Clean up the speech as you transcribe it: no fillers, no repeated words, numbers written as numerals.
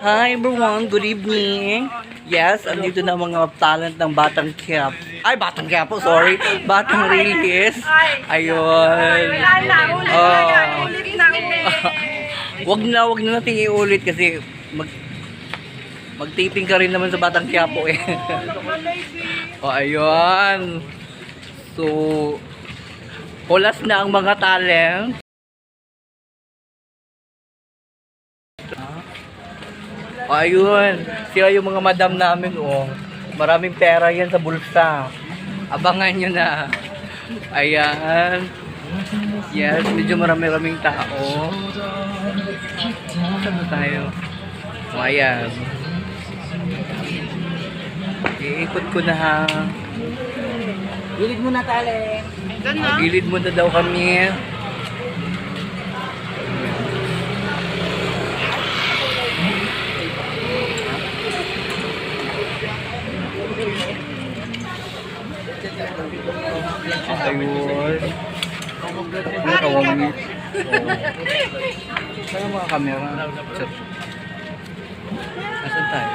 Hi everyone, good evening. Yes, andito na mga talent ng Batang Quiapo. Ay, Batang Quiapo, sorry. Batang Release. Ayun. Wag na natin iulit kasi mag-taping ka rin naman sa Batang Quiapo eh. Ayun. So, hulas na ang mga talent. Ayun, sila yung mga madam namin, oh. Maraming pera yan sa bulsa. Abangan nyo na. Ayan. Yes, medyo maraming tao. Saan na tayo? Oh, ayan. Iikot ko na ha. Gilid mo na, tali. Gilid mo na daw kami. Ayun. Ang kawangit. Saan mga camera? Nasaan tayo?